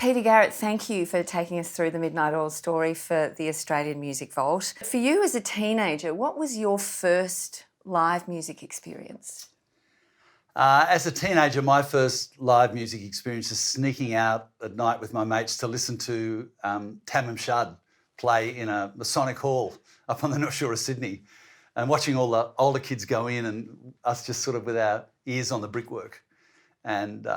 Peter Garrett, thank you for taking us through the Midnight Oil story for the Australian Music Vault. For you as a teenager, what was your first live music experience? As a teenager, my first live music experience is sneaking out at night with my mates to listen to Tamim Shad play in a Masonic hall up on the North Shore of Sydney, and watching all the older kids go in and us just sort of with our ears on the brickwork. And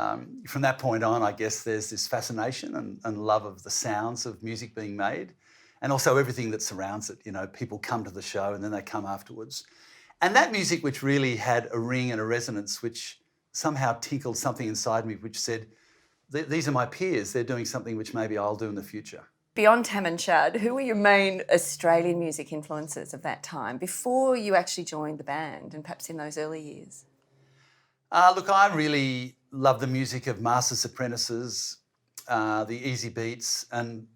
from that point on, I guess there's this fascination and love of the sounds of music being made, and also everything that surrounds it. You know, people come to the show and then they come afterwards. And that music, which really had a ring and a resonance, which somehow tinkled something inside me, which said, these are my peers, they're doing something which maybe I'll do in the future. Beyond Tam and Shad, who were your main Australian music influences of that time before you actually joined the band and perhaps in those early years? Look, I really love the music of Masters Apprentices, the Easy Beats and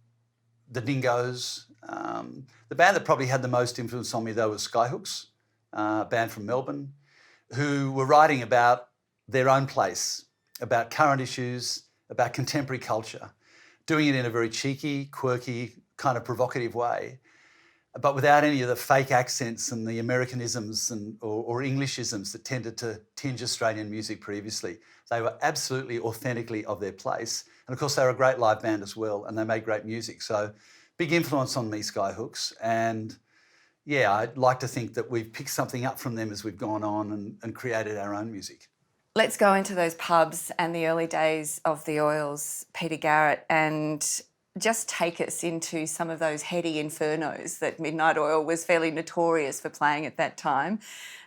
the Dingoes. The band that probably had the most influence on me, though, was Skyhooks, a band from Melbourne, who were writing about their own place, about current issues, about contemporary culture, doing it in a very cheeky, quirky, kind of provocative way, but without any of the fake accents and the Americanisms or Englishisms that tended to tinge Australian music previously. They were absolutely authentically of their place. And of course, they were a great live band as well, and they made great music. So big influence on me, Skyhooks. And yeah, I'd like to think that we've picked something up from them as we've gone on and created our own music. Let's go into those pubs and the early days of the Oils, Peter Garrett, and just take us into some of those heady infernos that Midnight Oil was fairly notorious for playing at that time,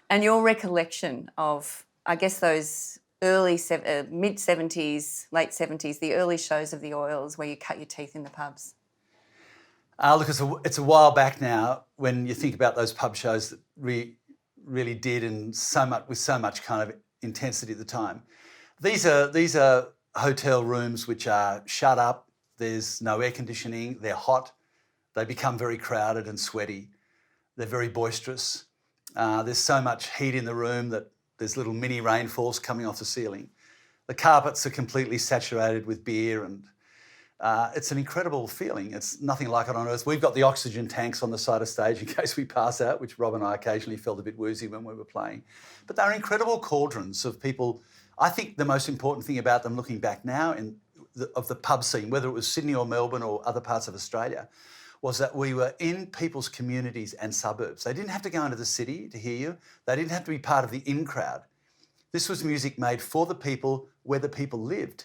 and your recollection of, I guess, those early mid-70s, late 70s, the early shows of the Oils where you cut your teeth in the pubs. Look, it's a while back now when you think about those pub shows that we really did with so much kind of intensity at the time. These are hotel rooms which are shut up. There's no air conditioning. They're hot. They become very crowded and sweaty. They're very boisterous. There's so much heat in the room that there's little mini rainfalls coming off the ceiling. The carpets are completely saturated with beer, and it's an incredible feeling. It's nothing like it on earth. We've got the oxygen tanks on the side of stage in case we pass out, which Rob and I occasionally felt a bit woozy when we were playing. But they're incredible cauldrons of people. I think the most important thing about them, looking back now, of the pub scene, whether it was Sydney or Melbourne or other parts of Australia, was that we were in people's communities and suburbs. They didn't have to go into the city to hear you. They didn't have to be part of the in crowd. This was music made for the people, where the people lived.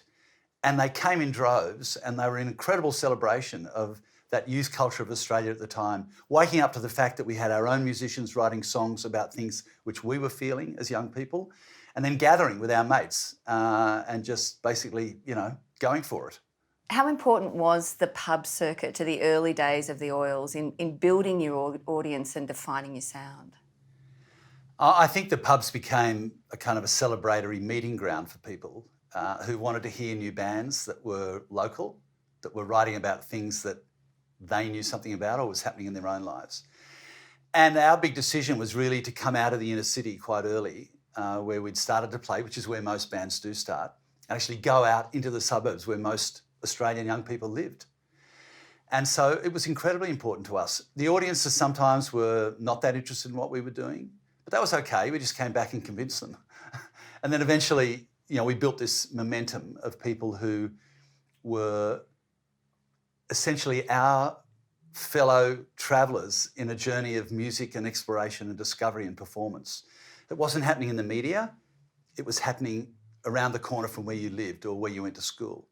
And they came in droves, and they were an incredible celebration of that youth culture of Australia at the time, waking up to the fact that we had our own musicians writing songs about things which we were feeling as young people, and then gathering with our mates and just basically, going for it. How important was the pub circuit to the early days of the Oils in building your audience and defining your sound? I think the pubs became a kind of a celebratory meeting ground for people who wanted to hear new bands that were local, that were writing about things that they knew something about or was happening in their own lives. And our big decision was really to come out of the inner city quite early, where we'd started to play, which is where most bands do start, and actually go out into the suburbs where most Australian young people lived. And so it was incredibly important to us. The audiences sometimes were not that interested in what we were doing, but that was okay. We just came back and convinced them. And then eventually, we built this momentum of people who were essentially our fellow travellers in a journey of music and exploration and discovery and performance. It wasn't happening in the media. It was happening around the corner from where you lived or where you went to school.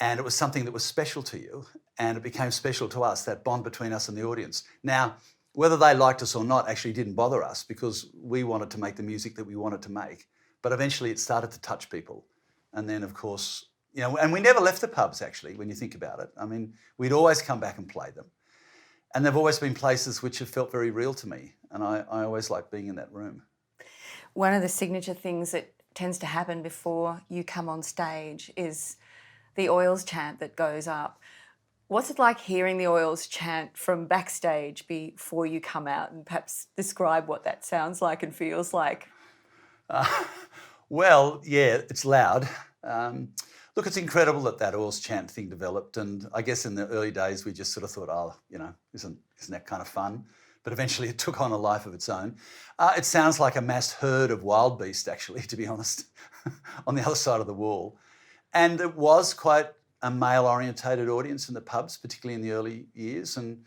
And it was something that was special to you, and it became special to us, that bond between us and the audience. Now, whether they liked us or not actually didn't bother us, because we wanted to make the music that we wanted to make. But eventually it started to touch people. And then, of course, and we never left the pubs, actually, when you think about it. I mean, we'd always come back and play them. And they've always been places which have felt very real to me. And I always like being in that room. One of the signature things that tends to happen before you come on stage is the Oils chant that goes up. What's it like hearing the Oils chant from backstage before you come out, and perhaps describe what that sounds like and feels like? Well, yeah, it's loud. Look, it's incredible that oils chant thing developed, and I guess in the early days we just sort of thought, oh, isn't that kind of fun? But eventually it took on a life of its own. It sounds like a mass herd of wild beasts, actually, to be honest, on the other side of the wall. And it was quite a male-orientated audience in the pubs, particularly in the early years. And,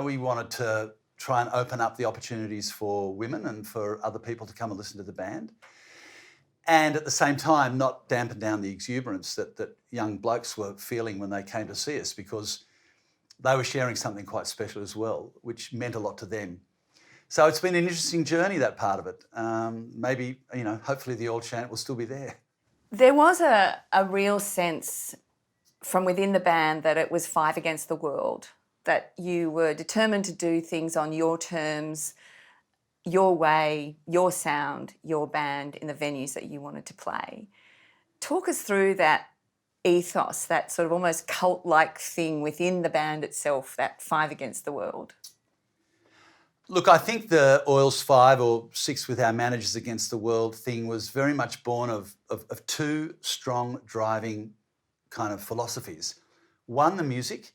we wanted to try and open up the opportunities for women and for other people to come and listen to the band. And at the same time, not dampen down the exuberance that young blokes were feeling when they came to see us, because they were sharing something quite special as well, which meant a lot to them. So it's been an interesting journey, that part of it. Maybe, hopefully the oil chant will still be there. There was a real sense from within the band that it was five against the world, that you were determined to do things on your terms, your way, your sound, your band in the venues that you wanted to play. Talk us through that ethos, that sort of almost cult-like thing within the band itself, that five against the world. Look, I think the Oil's 5 or 6 with our managers against the world thing was very much born of two strong driving kind of philosophies. One, the music.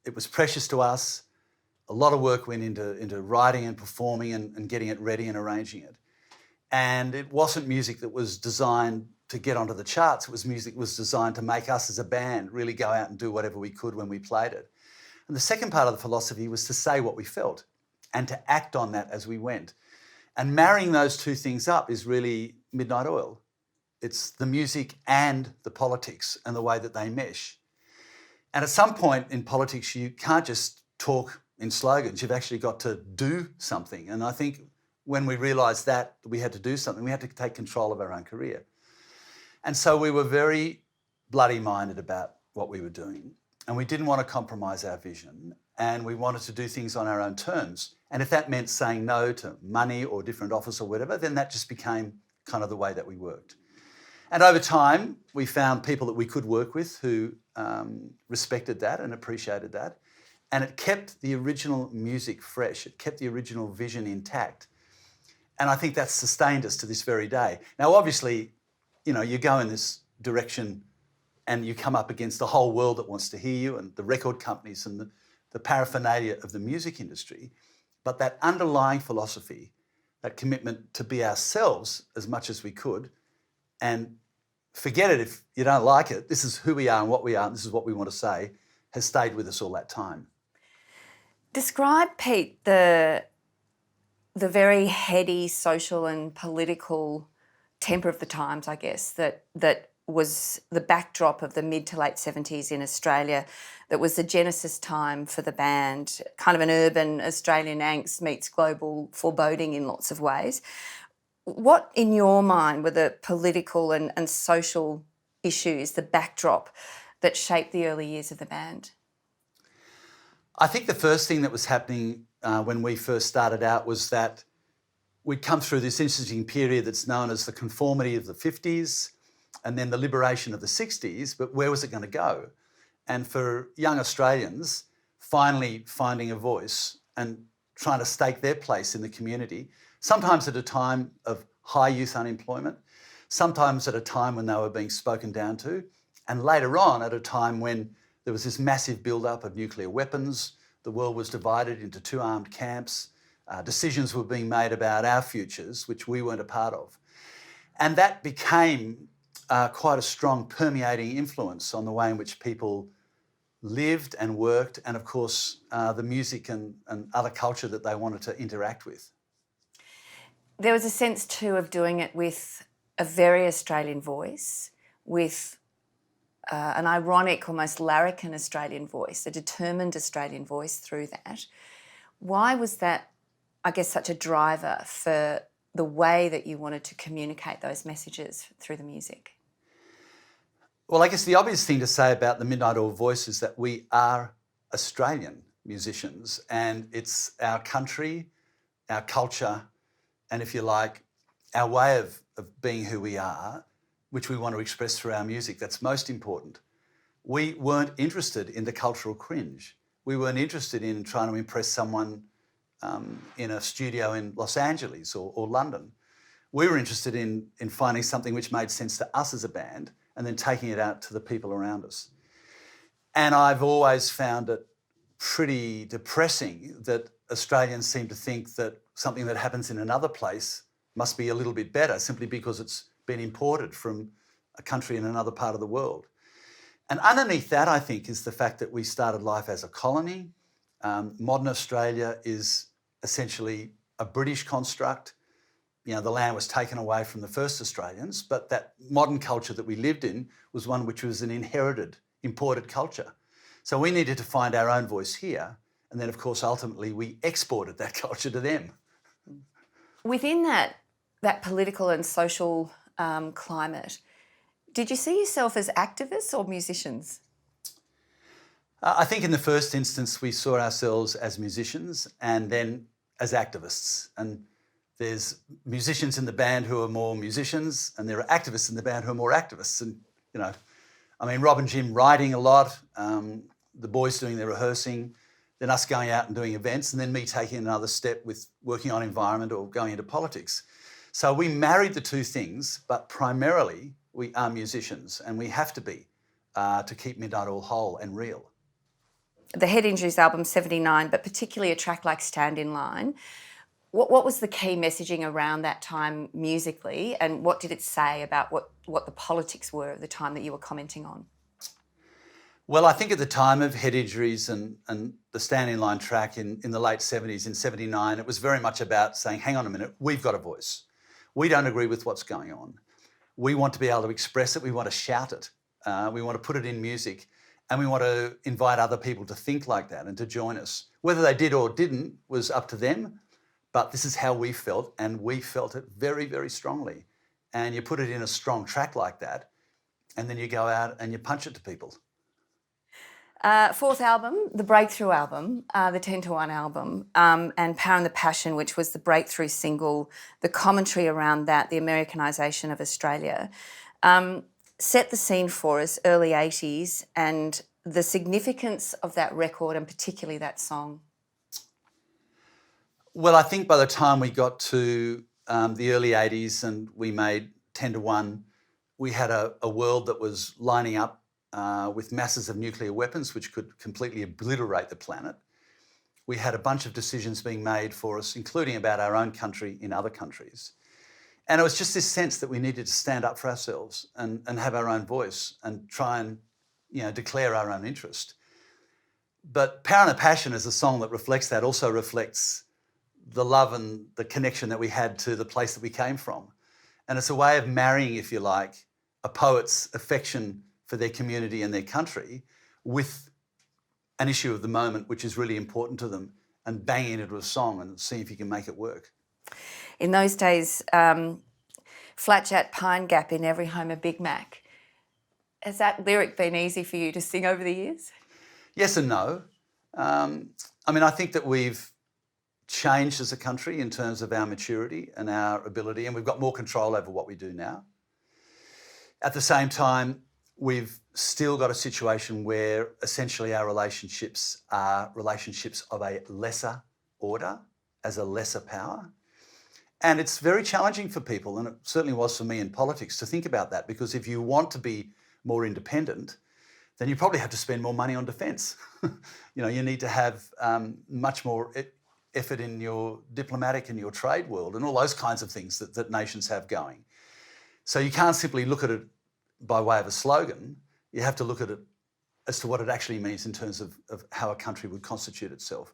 It was precious to us. A lot of work went into writing and performing and getting it ready and arranging it. And it wasn't music that was designed to get onto the charts. It was music that was designed to make us as a band really go out and do whatever we could when we played it. And the second part of the philosophy was to say what we felt and to act on that as we went. And marrying those two things up is really Midnight Oil. It's the music and the politics and the way that they mesh. And at some point in politics, you can't just talk in slogans. You've actually got to do something. And I think when we realised that we had to do something, we had to take control of our own career. And so we were very bloody minded about what we were doing. And we didn't want to compromise our vision. And we wanted to do things on our own terms. And if that meant saying no to money or different offers or whatever, then that just became kind of the way that we worked. And over time, we found people that we could work with who respected that and appreciated that. And it kept the original music fresh. It kept the original vision intact. And I think that's sustained us to this very day. Now, obviously, you go in this direction and you come up against the whole world that wants to hear you and the record companies and the paraphernalia of the music industry. But that underlying philosophy, that commitment to be ourselves as much as we could, and forget it if you don't like it, this is who we are and what we are, and this is what we want to say, has stayed with us all that time. Describe, Pete, the very heady social and political temper of the times, I guess, that was the backdrop of the mid to late 70s in Australia, that was the genesis time for the band, kind of an urban Australian angst meets global foreboding in lots of ways. What, in your mind, were the political and social issues, the backdrop that shaped the early years of the band? I think the first thing that was happening when we first started out was that we'd come through this interesting period that's known as the conformity of the 50s and then the liberation of the 60s, but where was it going to go? And for young Australians, finally finding a voice and trying to stake their place in the community, sometimes at a time of high youth unemployment, sometimes at a time when they were being spoken down to, and later on at a time when there was this massive build-up of nuclear weapons, the world was divided into two armed camps, decisions were being made about our futures, which we weren't a part of. And that became quite a strong permeating influence on the way in which people lived and worked, and of course the music and other culture that they wanted to interact with. There was a sense too of doing it with a very Australian voice, with an ironic, almost larrikin Australian voice, a determined Australian voice through that. Why was that, I guess, such a driver for the way that you wanted to communicate those messages through the music? Well, I guess the obvious thing to say about the Midnight Oil voice is that we are Australian musicians, and it's our country, our culture, and if you like, our way of being who we are, which we want to express through our music, that's most important. We weren't interested in the cultural cringe. We weren't interested in trying to impress someone in a studio in Los Angeles or London. We were interested in finding something which made sense to us as a band, and then taking it out to the people around us. And I've always found it pretty depressing that Australians seem to think that something that happens in another place must be a little bit better simply because it's been imported from a country in another part of the world. And underneath that, I think, is the fact that we started life as a colony. Modern Australia is essentially a British construct. You know, the land was taken away from the first Australians, but that modern culture that we lived in was one which was an inherited, imported culture. So we needed to find our own voice here. And then, of course, ultimately, we exported that culture to them. Within that political and social climate, did you see yourself as activists or musicians? I think in the first instance, we saw ourselves as musicians and then as activists. And there's musicians in the band who are more musicians, and there are activists in the band who are more activists. And, you know, I mean, Rob and Jim writing a lot, the boys doing their rehearsing, then us going out and doing events, and then me taking another step with working on environment or going into politics. So we married the two things, but primarily we are musicians, and we have to be to keep Midnight Oil whole and real. The Head Injuries album, 79, but particularly a track like Stand in Line. What was the key messaging around that time musically, and what did it say about what the politics were at the time that you were commenting on? Well, I think at the time of Head Injuries and the Stand in Line track in the late 70s, in 79, it was very much about saying, hang on a minute, we've got a voice. We don't agree with what's going on. We want to be able to express it. We want to shout it. We want to put it in music. And we want to invite other people to think like that and to join us. Whether they did or didn't was up to them, but this is how we felt, and we felt it very, very strongly. And you put it in a strong track like that, and then you go out and you punch it to people. Fourth album, the breakthrough album, the 10 to 1 album, and Power and the Passion, which was the breakthrough single, the commentary around that, the Americanisation of Australia. Set the scene for us, early 80s, and the significance of that record and particularly that song. Well, I think by the time we got to the early 80s and we made 10 to 1, we had a world that was lining up with masses of nuclear weapons which could completely obliterate the planet. We had a bunch of decisions being made for us, including about our own country in other countries. And it was just this sense that we needed to stand up for ourselves and have our own voice and try and, you know, declare our own interest. But Power and the Passion is a song that reflects that, also reflects the love and the connection that we had to the place that we came from. And it's a way of marrying, if you like, a poet's affection for their community and their country with an issue of the moment which is really important to them, and banging it into a song and see if you can make it work. In those days, Flat Chat Pine Gap in every home a Big Mac. Has that lyric been easy for you to sing over the years? Yes and no. I mean, I think that we've changed as a country in terms of our maturity and our ability, and we've got more control over what we do now. At the same time, we've still got a situation where essentially our relationships are relationships of a lesser order, as a lesser power. And it's very challenging for people, and it certainly was for me in politics, to think about that, because if you want to be more independent, then you probably have to spend more money on defence. You know, you need to have much more effort in your diplomatic and your trade world and all those kinds of things that nations have going. So you can't simply look at it by way of a slogan. You have to look at it as to what it actually means in terms of how a country would constitute itself.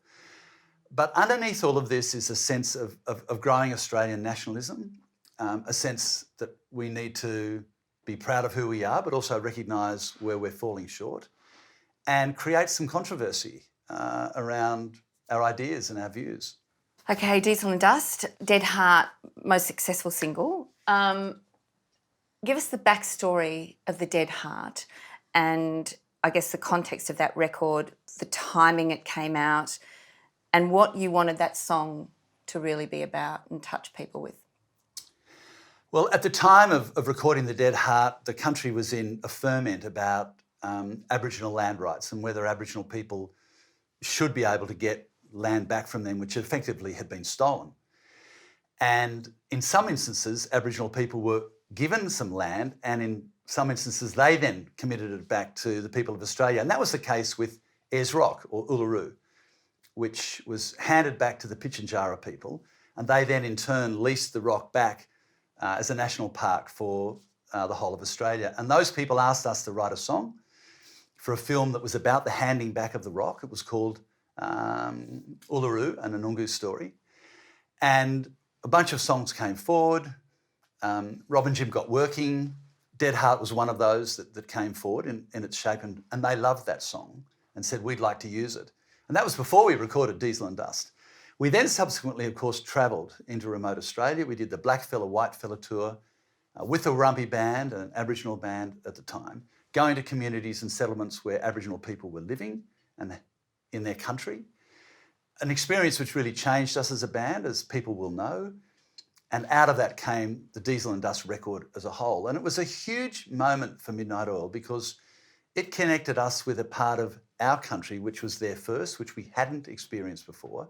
But underneath all of this is a sense of growing Australian nationalism, a sense that we need to be proud of who we are, but also recognise where we're falling short, and create some controversy around our ideas and our views. Okay, Diesel and Dust, Dead Heart, most successful single. Give us the backstory of the Dead Heart and I guess the context of that record, the timing it came out, and what you wanted that song to really be about and touch people with. Well, at the time of recording The Dead Heart, the country was in a ferment about Aboriginal land rights and whether Aboriginal people should be able to get land back from them, which effectively had been stolen. And in some instances, Aboriginal people were given some land, and in some instances, they then committed it back to the people of Australia. And that was the case with Ayers Rock, or Uluru, which was handed back to the Pitjantjatjara people. And they then, in turn, leased the rock back as a national park for the whole of Australia. And those people asked us to write a song for a film that was about the handing back of the rock. It was called Uluru, an Anungu story. And a bunch of songs came forward. Rob and Jim got working. Dead Heart was one of those that came forward in its shape, and they loved that song and said, we'd like to use it. And that was before we recorded Diesel and Dust. We then subsequently, of course, travelled into remote Australia. We did the Blackfella, whitefella tour with a Warrumpi Band, an Aboriginal band at the time, going to communities and settlements where Aboriginal people were living and in their country. An experience which really changed us as a band, as people will know. And out of that came the Diesel and Dust record as a whole. And it was a huge moment for Midnight Oil because it connected us with a part of our country which was there first, which we hadn't experienced before.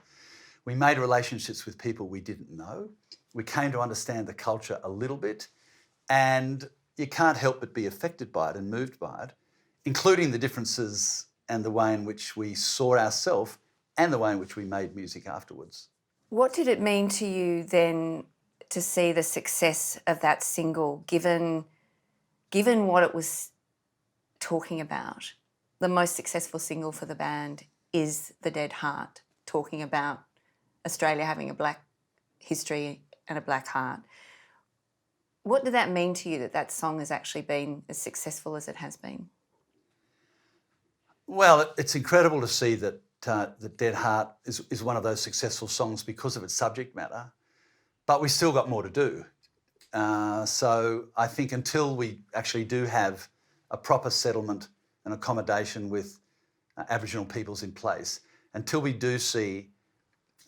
We made relationships with people we didn't know. We came to understand the culture a little bit, and you can't help but be affected by it and moved by it, including the differences and the way in which we saw ourselves and the way in which we made music afterwards. What did it mean to you then to see the success of that single, given what it was talking about? The most successful single for the band is The Dead Heart, talking about Australia having a black history and a black heart. What did that mean to you, that song has actually been as successful as it has been? Well, it's incredible to see that The Dead Heart is one of those successful songs because of its subject matter, but we still got more to do. So I think until we actually do have a proper settlement and accommodation with Aboriginal peoples in place, until we do see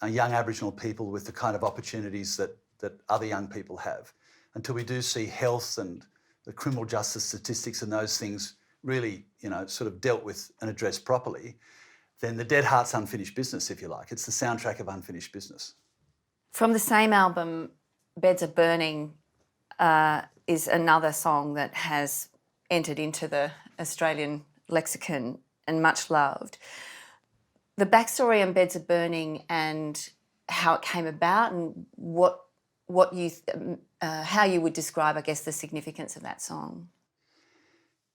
young Aboriginal people with the kind of opportunities that other young people have, until we do see health and the criminal justice statistics and those things really, sort of dealt with and addressed properly, then The Dead Heart's unfinished business, if you like. It's the soundtrack of unfinished business. From the same album, Beds Are Burning is another song that has entered into the Australian lexicon and much loved. The backstory on Beds Are Burning and how it came about and how you would describe, I guess, the significance of that song.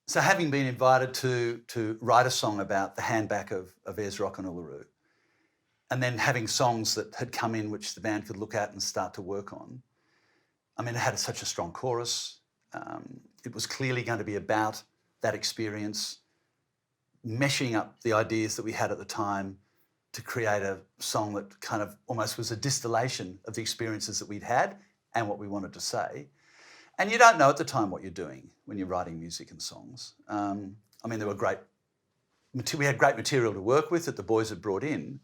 So having been invited to write a song about the handback of Ayers Rock and Uluru, and then having songs that had come in which the band could look at and start to work on, I mean, it had such a strong chorus. It was clearly going to be about that experience, meshing up the ideas that we had at the time to create a song that kind of almost was a distillation of the experiences that we'd had and what we wanted to say. And you don't know at the time what you're doing when you're writing music and songs. I mean, we had great material to work with that the boys had brought in,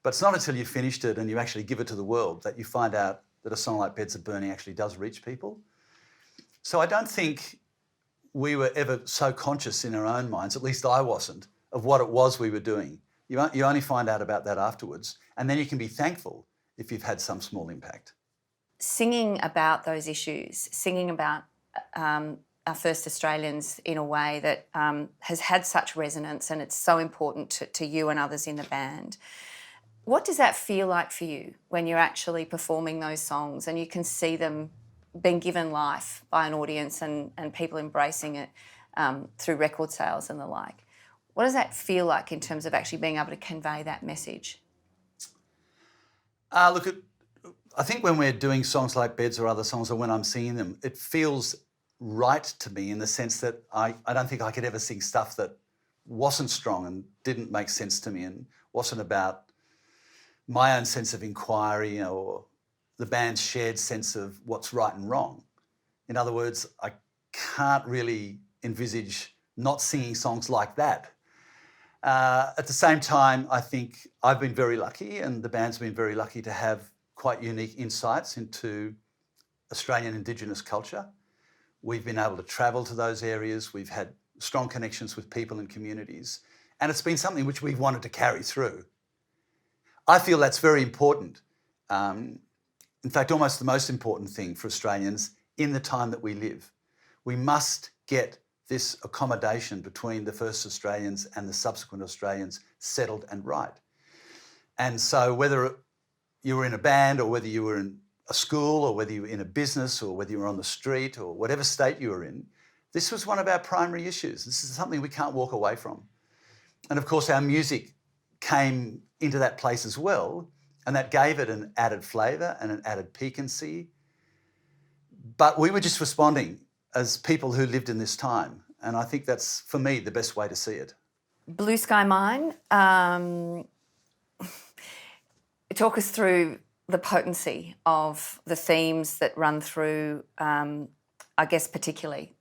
but it's not until you finished it and you actually give it to the world that you find out that a song like Beds Are Burning actually does reach people. So I don't think we were ever so conscious in our own minds, at least I wasn't, of what it was we were doing. You only find out about that afterwards, and then you can be thankful if you've had some small impact. Singing about those issues, singing about our first Australians in a way that has had such resonance, and it's so important to you and others in the band. What does that feel like for you when you're actually performing those songs and you can see them being given life by an audience and people embracing it through record sales and the like? What does that feel like in terms of actually being able to convey that message? I think when we're doing songs like Beds or other songs, or when I'm singing them, it feels right to me in the sense that I don't think I could ever sing stuff that wasn't strong and didn't make sense to me and wasn't about my own sense of inquiry or the band's shared sense of what's right and wrong. In other words, I can't really envisage not singing songs like that. At the same time, I think I've been very lucky and the band's been very lucky to have quite unique insights into Australian Indigenous culture. We've been able to travel to those areas. We've had strong connections with people and communities. And it's been something which we've wanted to carry through. I feel that's very important. In fact, almost the most important thing for Australians in the time that we live. We must get this accommodation between the first Australians and the subsequent Australians settled and right. And so whether you were in a band or whether you were in a school or whether you were in a business or whether you were on the street or whatever state you were in, this was one of our primary issues. This is something we can't walk away from. And of course, our music came into that place as well, and that gave it an added flavour and an added piquancy. But we were just responding as people who lived in this time. And I think that's, for me, the best way to see it. Blue Sky Mine, talk us through the potency of the themes that run through, I guess particularly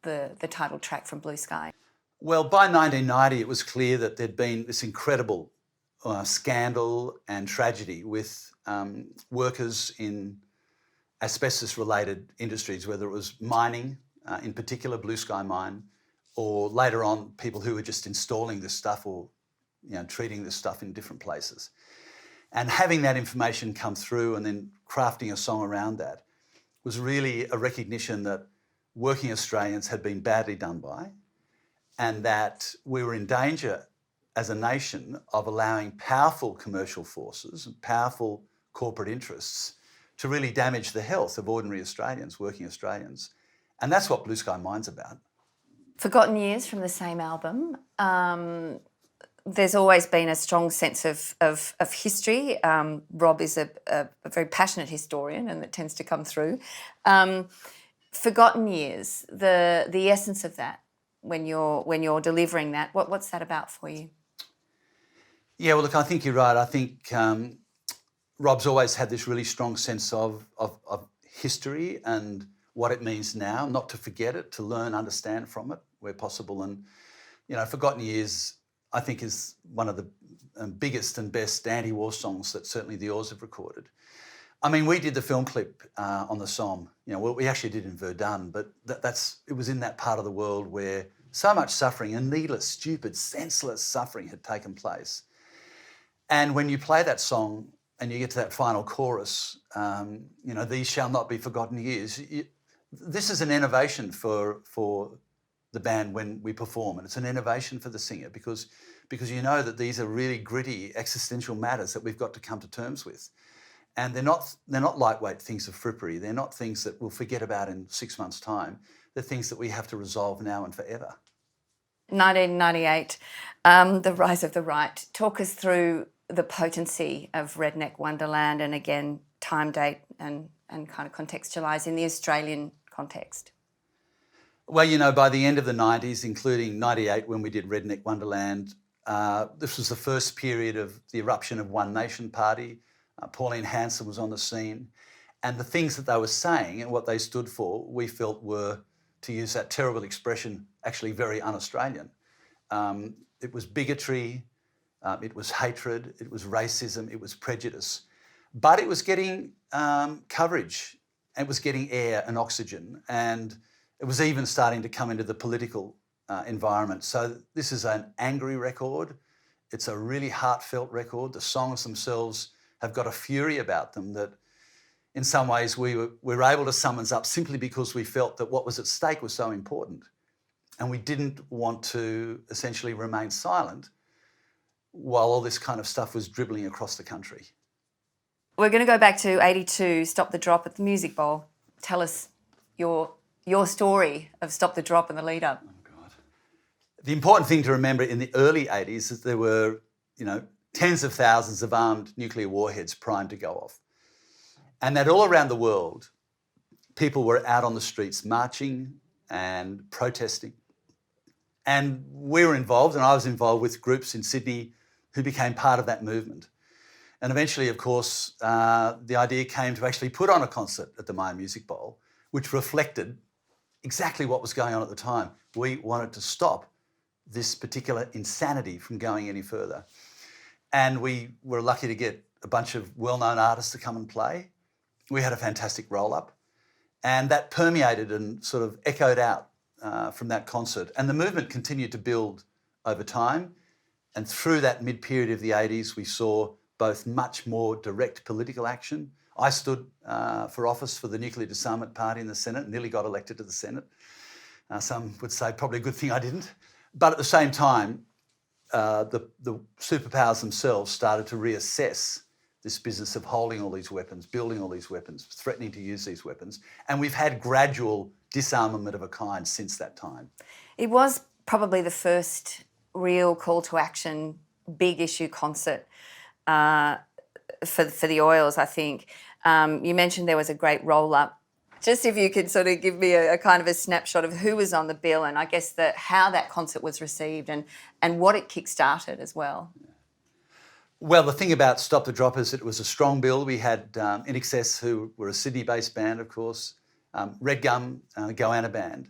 the title track from Blue Sky. Well, by 1990, it was clear that there'd been this incredible scandal and tragedy with workers in asbestos-related industries, whether it was mining, in particular Blue Sky Mine, or later on people who were just installing this stuff or treating this stuff in different places. And having that information come through and then crafting a song around that was really a recognition that working Australians had been badly done by, and that we were in danger as a nation of allowing powerful commercial forces and powerful corporate interests to really damage the health of ordinary Australians, working Australians. And that's what Blue Sky Mine's about. Forgotten Years from the same album. There's always been a strong sense of history. Rob is a very passionate historian, and that tends to come through. Forgotten Years, the essence of that, when you're delivering that, what's that about for you? Yeah, well, look, I think you're right. I think Rob's always had this really strong sense of history and what it means now, not to forget it, to learn, understand from it where possible. And, Forgotten Years, I think, is one of the biggest and best anti-war songs that certainly the Oars have recorded. I mean, we did the film clip on the song. We actually did in Verdun, but it was in that part of the world where so much suffering and needless, stupid, senseless suffering had taken place. And when you play that song and you get to that final chorus, these shall not be forgotten years. This is an innovation for the band when we perform, and it's an innovation for the singer because you know that these are really gritty existential matters that we've got to come to terms with. And they're not lightweight things of frippery. They're not things that we'll forget about in 6 months' time. They're things that we have to resolve now and forever. 1998, the rise of the right. Talk us through the potency of Redneck Wonderland, and again, time, date, and kind of contextualise in the Australian context. Well, by the end of the 90s, including 98 when we did Redneck Wonderland, this was the first period of the eruption of One Nation Party. Pauline Hanson was on the scene. And the things that they were saying and what they stood for, we felt were, to use that terrible expression, actually very un-Australian. It was bigotry, it was hatred, it was racism, it was prejudice. But it was getting coverage, it was getting air and oxygen, and it was even starting to come into the political environment. So this is an angry record. It's a really heartfelt record. The songs themselves have got a fury about them that in some ways we were able to summons up simply because we felt that what was at stake was so important. And we didn't want to essentially remain silent while all this kind of stuff was dribbling across the country. We're going to go back to 82, Stop the Drop at the Music Bowl. Tell us your story of Stop the Drop and the lead up. Oh, God. The important thing to remember in the early 80s is there were, tens of thousands of armed nuclear warheads primed to go off. And that all around the world, people were out on the streets marching and protesting. And we were involved, and I was involved with groups in Sydney who became part of that movement. And eventually, of course, the idea came to actually put on a concert at the Myer Music Bowl, which reflected exactly what was going on at the time. We wanted to stop this particular insanity from going any further. And we were lucky to get a bunch of well-known artists to come and play. We had a fantastic roll-up, and that permeated and sort of echoed out from that concert. And the movement continued to build over time. And through that mid-period of the 80s, we saw both much more direct political action. I stood for office for the Nuclear Disarmament Party in the Senate, nearly got elected to the Senate. Some would say probably a good thing I didn't. But at the same time, the superpowers themselves started to reassess this business of holding all these weapons, building all these weapons, threatening to use these weapons. And we've had gradual disarmament of a kind since that time. It was probably the first real call to action, big issue concert for the oils, I think. You mentioned there was a great roll-up. Just if you could sort of give me a kind of a snapshot of who was on the bill and I guess how that concert was received and what it kick-started as well. Well, the thing about Stop the Drop is it was a strong bill. We had In Excess, who were a Sydney-based band, of course, Red Gum, Goanna Band,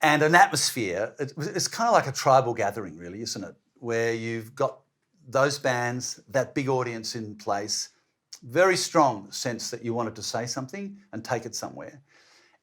and an atmosphere. It's kind of like a tribal gathering, really, isn't it? Where you've got those bands, that big audience in place, very strong sense that you wanted to say something and take it somewhere.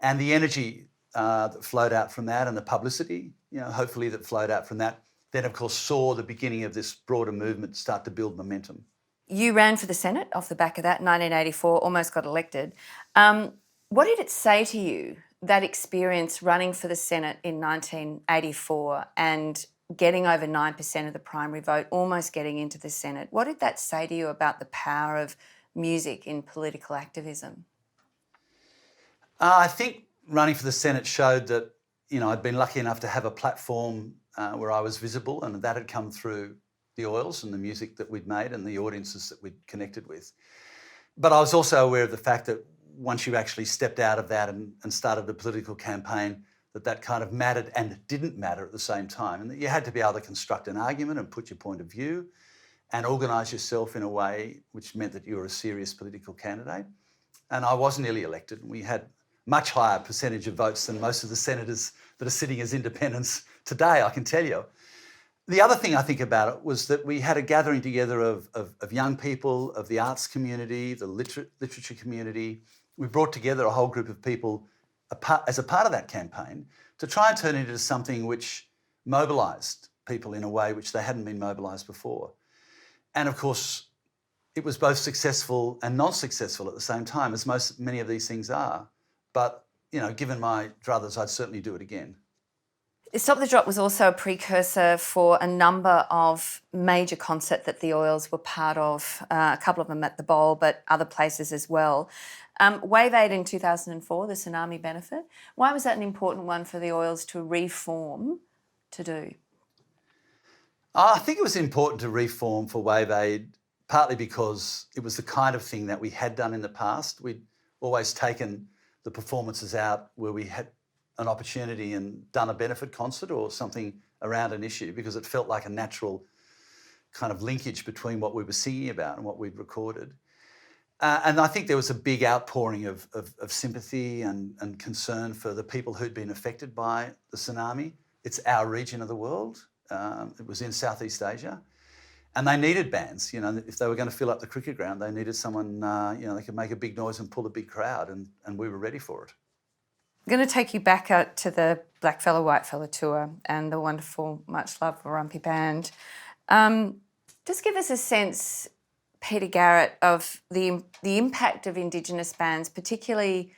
And the energy that flowed out from that and the publicity, hopefully that flowed out from that, then of course saw the beginning of this broader movement start to build momentum. You ran for the Senate off the back of that, 1984, almost got elected. What did it say to you, that experience running for the Senate in 1984 and getting over 9% of the primary vote, almost getting into the Senate? What did that say to you about the power of music in political activism? I think running for the Senate showed that, I'd been lucky enough to have a platform where I was visible, and that had come through the oils and the music that we'd made and the audiences that we'd connected with. But I was also aware of the fact that once you actually stepped out of that and started a political campaign, that kind of mattered and didn't matter at the same time, and that you had to be able to construct an argument and put your point of view and organise yourself in a way which meant that you were a serious political candidate. And I was nearly elected. We had much higher percentage of votes than most of the senators that are sitting as independents today, I can tell you. The other thing I think about it was that we had a gathering together of young people, of the arts community, the literature community. We brought together a whole group of people as a part of that campaign to try and turn it into something which mobilised people in a way which they hadn't been mobilised before. And of course, it was both successful and non-successful at the same time, as many of these things are. But, given my druthers, I'd certainly do it again. Stop the Drop was also a precursor for a number of major concerts that the Oils were part of, a couple of them at the Bowl, but other places as well. Wave Aid in 2004, the tsunami benefit. Why was that an important one for the Oils to reform to do? I think it was important to reform for Wave Aid, partly because it was the kind of thing that we had done in the past. We'd always taken the performances out where we had an opportunity and done a benefit concert or something around an issue, because it felt like a natural kind of linkage between what we were singing about and what we'd recorded. And I think there was a big outpouring of sympathy and concern for the people who'd been affected by the tsunami. It's our region of the world. It was in Southeast Asia. And they needed bands. If they were going to fill up the cricket ground, they needed someone, they could make a big noise and pull a big crowd, and we were ready for it. I'm going to take you back out to the Blackfella, whitefella tour and the wonderful, much-loved Warrumpi Band. Just give us a sense, Peter Garrett, of the impact of Indigenous bands, particularly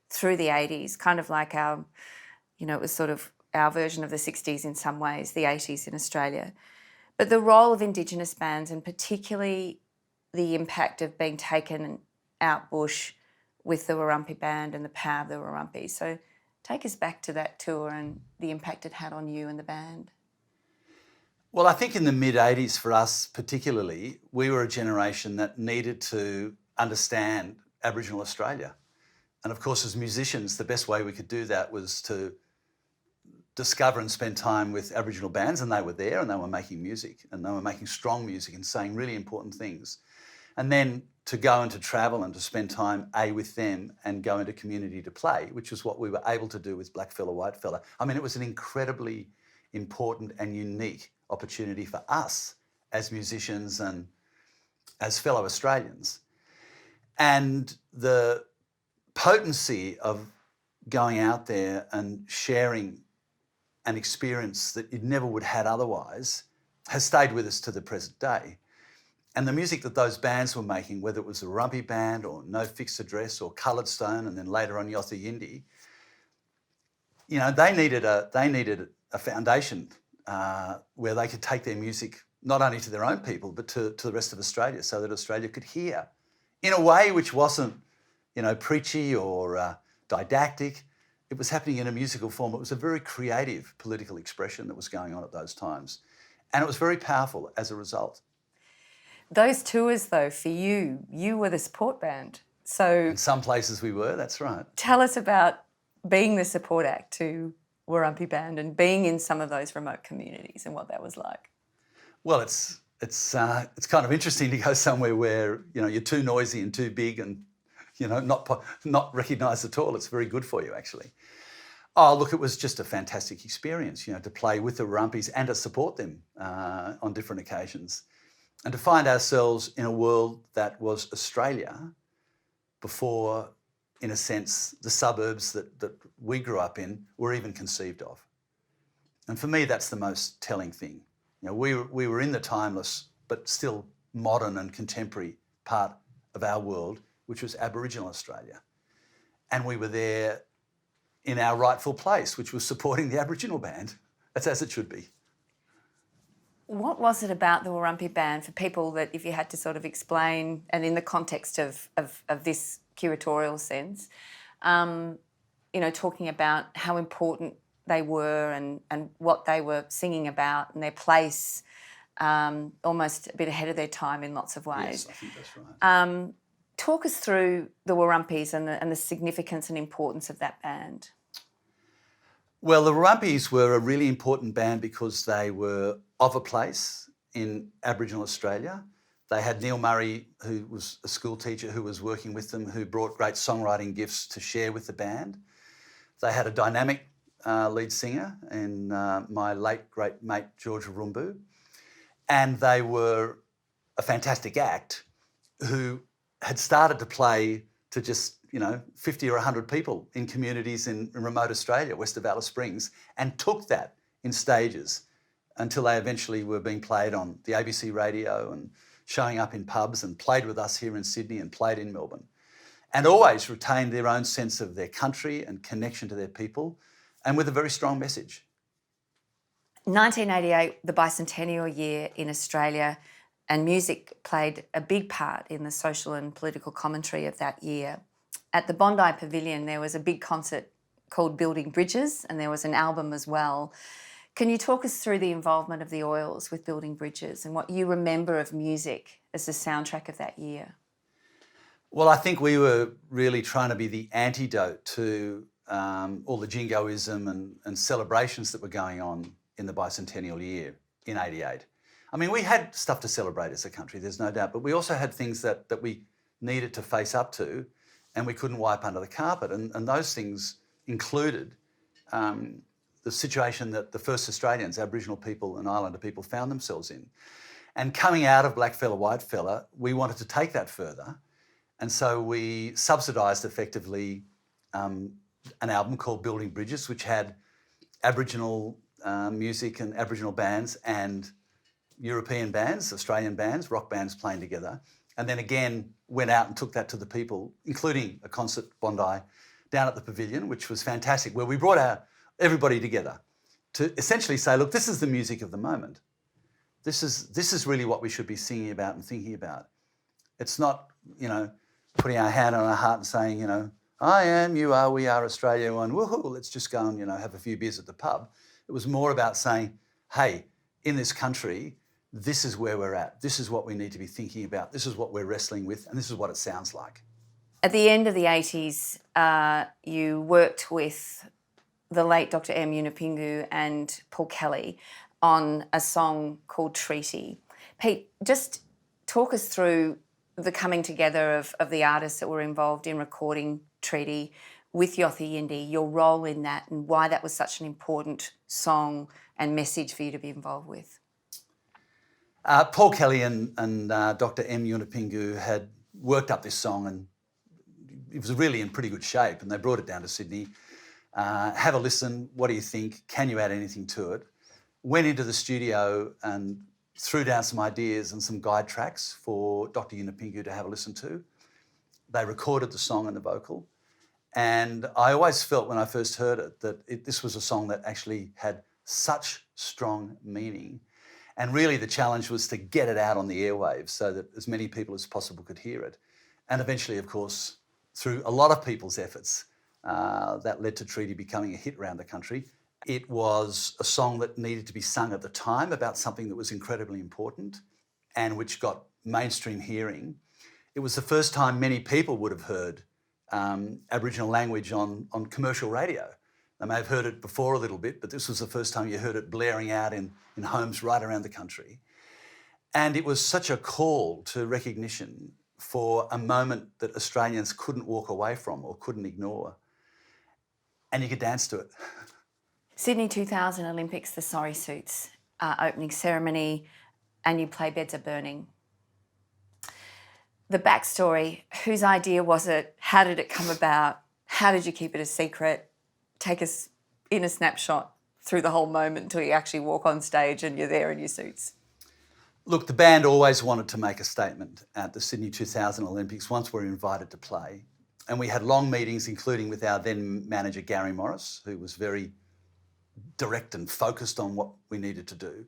through the 80s, kind of like our, it was sort of our version of the 60s in some ways, the 80s in Australia. But the role of Indigenous bands, and particularly the impact of being taken out bush with the Warrumpi Band and the power of the Warrumpi. So take us back to that tour and the impact it had on you and the band. Well, I think in the mid-80s for us particularly, we were a generation that needed to understand Aboriginal Australia. And of course, as musicians, the best way we could do that was to discover and spend time with Aboriginal bands, and they were there and they were making music, and they were making strong music and saying really important things. And then to go and to travel and to spend time with them and go into community to play, which was what we were able to do with Blackfella, whitefella. I mean, it was an incredibly important and unique opportunity for us as musicians and as fellow Australians. And the potency of going out there and sharing an experience that you never would have had otherwise has stayed with us to the present day. And the music that those bands were making, whether it was the Warrumpi Band or No Fixed Address or Coloured Stone and then later on Yothu Yindi, they needed a foundation where they could take their music not only to their own people but to the rest of Australia, so that Australia could hear in a way which wasn't, preachy or didactic. It was happening in a musical form. It was a very creative political expression that was going on at those times, and it was very powerful as a result. Those tours, though, for you were the support band. So In some places we were, that's right. tell us about being the support act to Warrumpi Band and being in some of those remote communities and what that was like. Well, it's kind of interesting to go somewhere where you're too noisy and too big and not recognised at all. It's very good for you, actually. Oh, look, it was just a fantastic experience, to play with the Warrumpis and to support them on different occasions, and to find ourselves in a world that was Australia before, in a sense, the suburbs that we grew up in were even conceived of. And for me, that's the most telling thing. We were in the timeless but still modern and contemporary part of our world, which was Aboriginal Australia. And we were there in our rightful place, which was supporting the Aboriginal band. That's as it should be. What was it about the Warrumpi Band for people that, if you had to sort of explain, and in the context of this curatorial sense, talking about how important they were and what they were singing about and their place, almost a bit ahead of their time in lots of ways. Yes, I think that's right. Talk us through the Warrumpis and the significance and importance of that band. Well, the Warrumpis were a really important band because they were of a place in Aboriginal Australia. They had Neil Murray, who was a school teacher who was working with them, who brought great songwriting gifts to share with the band. They had a dynamic lead singer in my late great mate George Warrumpi, and they were a fantastic act who had started to play to just 50 or 100 people in communities in remote Australia, west of Alice Springs, and took that in stages until they eventually were being played on the ABC radio and showing up in pubs, and played with us here in Sydney and played in Melbourne, and always retained their own sense of their country and connection to their people, and with a very strong message. 1988, the bicentennial year in Australia, and music played a big part in the social and political commentary of that year. At the Bondi Pavilion, there was a big concert called Building Bridges, and there was an album as well. Can you talk us through the involvement of the Oils with Building Bridges and what you remember of music as the soundtrack of that year? Well, I think we were really trying to be the antidote to all the jingoism and celebrations that were going on in the bicentennial year in 88. I mean, we had stuff to celebrate as a country, there's no doubt, but we also had things that we needed to face up to and we couldn't wipe under the carpet. And those things included the situation that the first Australians, Aboriginal people and Islander people, found themselves in. And coming out of Blackfella, whitefella, we wanted to take that further. And so we subsidised effectively an album called Building Bridges, which had Aboriginal music and Aboriginal bands and European bands, Australian bands, rock bands playing together. And then again, went out and took that to the people, including a concert, Bondi, down at the Pavilion, which was fantastic, where we brought everybody together to essentially say, look, this is the music of the moment. This is really what we should be singing about and thinking about. It's not, putting our hand on our heart and saying, I am, you are, we are Australia, and woohoo, let's just go and, have a few beers at the pub. It was more about saying, hey, in this country, this is where we're at. This is what we need to be thinking about. This is what we're wrestling with, and this is what it sounds like. At the end of the 80s, you worked with the late Dr. M. Yunupingu and Paul Kelly on a song called Treaty. Pete, just talk us through the coming together of the artists that were involved in recording Treaty with Yothu Yindi, your role in that and why that was such an important song and message for you to be involved with. Paul Kelly and Dr. M. Yunupingu had worked up this song, and it was really in pretty good shape, and they brought it down to Sydney. Have a listen, what do you think? Can you add anything to it? Went into the studio and threw down some ideas and some guide tracks for Dr. Yunupingu to have a listen to. They recorded the song and the vocal, And I always felt when I first heard it that this was a song that actually had such strong meaning. And really the challenge was to get it out on the airwaves so that as many people as possible could hear it. And eventually, of course, through a lot of people's efforts, that led to Treaty becoming a hit around the country. It was a song that needed to be sung at the time about something that was incredibly important and which got mainstream hearing. It was the first time many people would have heard Aboriginal language on commercial radio. They may have heard it before a little bit, but this was the first time you heard it blaring out in homes right around the country. And it was such a call to recognition for a moment that Australians couldn't walk away from or couldn't ignore. And you could dance to it. Sydney 2000 Olympics, the Sorry Suits opening ceremony, and you play Beds Are Burning. The backstory, whose idea was it? How did it come about? How did you keep it a secret? Take us in a snapshot through the whole moment until you actually walk on stage and you're there in your suits. Look, the band always wanted to make a statement at the Sydney 2000 Olympics once we were invited to play. And we had long meetings, including with our then manager, Gary Morris, who was very direct and focused on what we needed to do.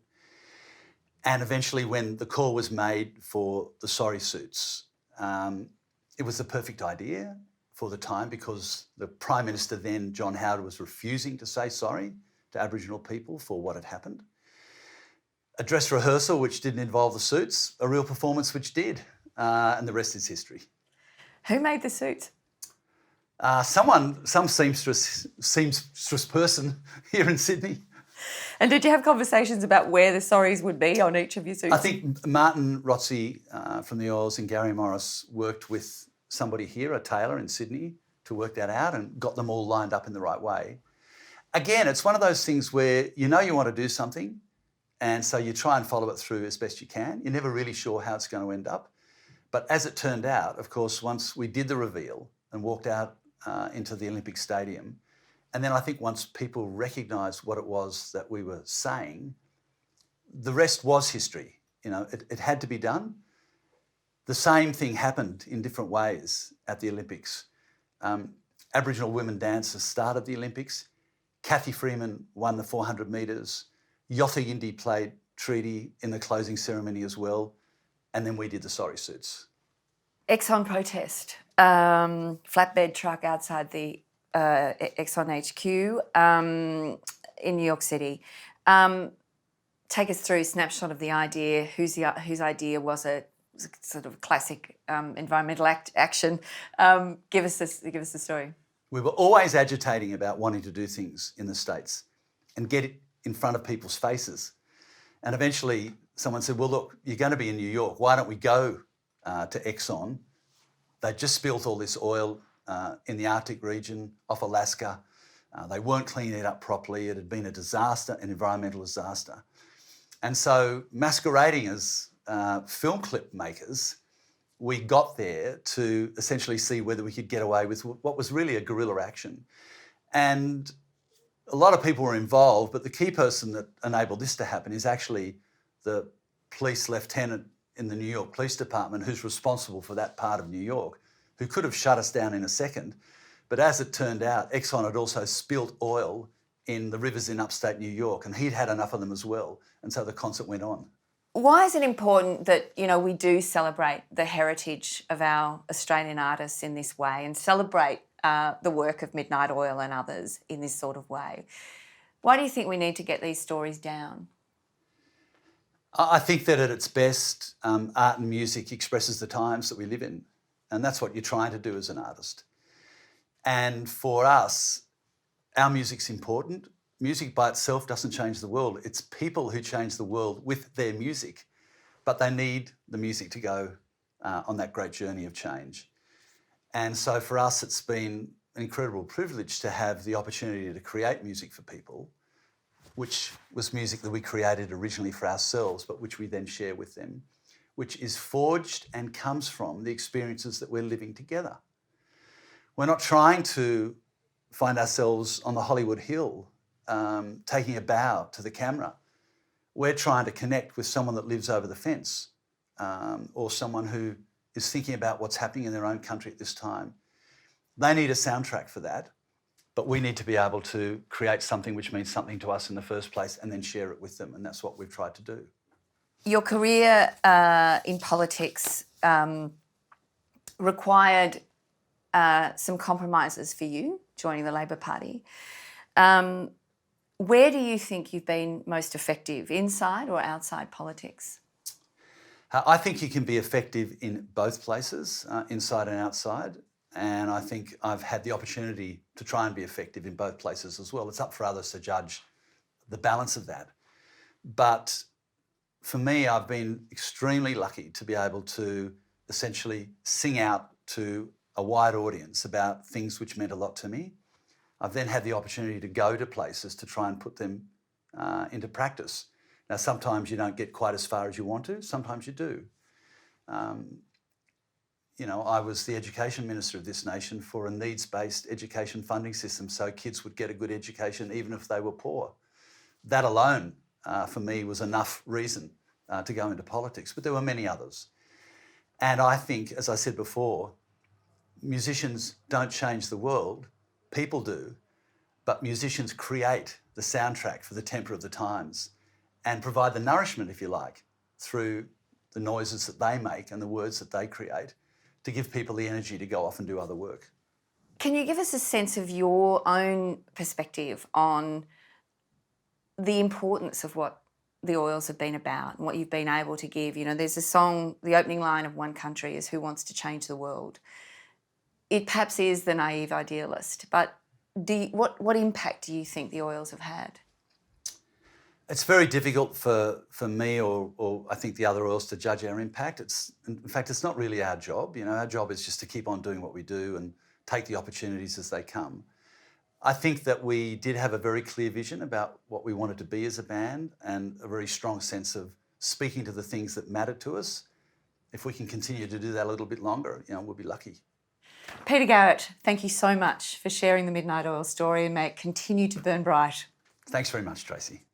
And eventually when the call was made for the Sorry Suits, it was the perfect idea for the time because the Prime Minister then, John Howard, was refusing to say sorry to Aboriginal people for what had happened. A dress rehearsal which didn't involve the suits, a real performance which did, and the rest is history. Who made the suits? Some seamstress person here in Sydney. And did you have conversations about where the sorries would be on each of your suits? I think Martin Rotzi from the Oils and Gary Morris worked with somebody here, a tailor in Sydney, to work that out and got them all lined up in the right way. Again, it's one of those things where you know you want to do something and so you try and follow it through as best you can. You're never really sure how it's going to end up. But as it turned out, of course, once we did the reveal and walked out into the Olympic Stadium, and then I think once people recognised what it was that we were saying, the rest was history. You know, it had to be done. The same thing happened in different ways at the Olympics. Aboriginal women dancers started the Olympics. Kathy Freeman won the 400 metres. Yotha Yindi played Treaty in the closing ceremony as well. And then we did the Sorry Suits. Exxon protest. Flatbed truck outside the Exxon HQ in New York City. Take us through a snapshot of the idea. Whose idea was it? It was a sort of classic environmental action. Give us the story. We were always agitating about wanting to do things in the States and get it in front of people's faces. And eventually someone said, well, look, you're going to be in New York. Why don't we go to Exxon? They just spilt all this oil in the Arctic region off Alaska. They weren't cleaning it up properly. It had been a disaster, an environmental disaster. And so masquerading as film clip makers, we got there to essentially see whether we could get away with what was really a guerrilla action. And a lot of people were involved, but the key person that enabled this to happen is actually the police lieutenant in the New York Police Department who's responsible for that part of New York, who could have shut us down in a second. But as it turned out, Exxon had also spilt oil in the rivers in upstate New York, and he'd had enough of them as well. And so the concert went on. Why is it important that, you know, we do celebrate the heritage of our Australian artists in this way and celebrate the work of Midnight Oil and others in this sort of way? Why do you think we need to get these stories down? I think that at its best, art and music expresses the times that we live in, and that's what you're trying to do as an artist. And for us, our music's important. Music by itself doesn't change the world. It's people who change the world with their music, but they need the music to go on that great journey of change. And so for us, it's been an incredible privilege to have the opportunity to create music for people, which was music that we created originally for ourselves, but which we then share with them, which is forged and comes from the experiences that we're living together. We're not trying to find ourselves on the Hollywood Hill, taking a bow to the camera. We're trying to connect with someone that lives over the fence, or someone who is thinking about what's happening in their own country at this time. They need a soundtrack for that, but we need to be able to create something which means something to us in the first place and then share it with them, and that's what we've tried to do. Your career in politics required some compromises for you joining the Labor Party. Where do you think you've been most effective, inside or outside politics? I think you can be effective in both places, inside and outside, and I think I've had the opportunity to try and be effective in both places as well. It's up for others to judge the balance of that. But for me, I've been extremely lucky to be able to essentially sing out to a wide audience about things which meant a lot to me. I've then had the opportunity to go to places to try and put them into practice. Now, sometimes you don't get quite as far as you want to, sometimes you do. I was the education minister of this nation for a needs-based education funding system so kids would get a good education even if they were poor. That alone, for me, was enough reason to go into politics, but there were many others. And I think, as I said before, musicians don't change the world, people do, but musicians create the soundtrack for the temper of the times and provide the nourishment, if you like, through the noises that they make and the words that they create to give people the energy to go off and do other work. Can you give us a sense of your own perspective on the importance of what the Oils have been about and what you've been able to give? There's a song, the opening line of One Country is "Who wants to change the world?" It perhaps is the naive idealist, but what impact do you think the Oils have had? It's very difficult for me or I think the other Oils to judge our impact. In fact, it's not really our job. Our job is just to keep on doing what we do and take the opportunities as they come. I think that we did have a very clear vision about what we wanted to be as a band and a very strong sense of speaking to the things that mattered to us. If we can continue to do that a little bit longer, we'll be lucky. Peter Garrett, thank you so much for sharing the Midnight Oil story, and may it continue to burn bright. Thanks very much, Tracy.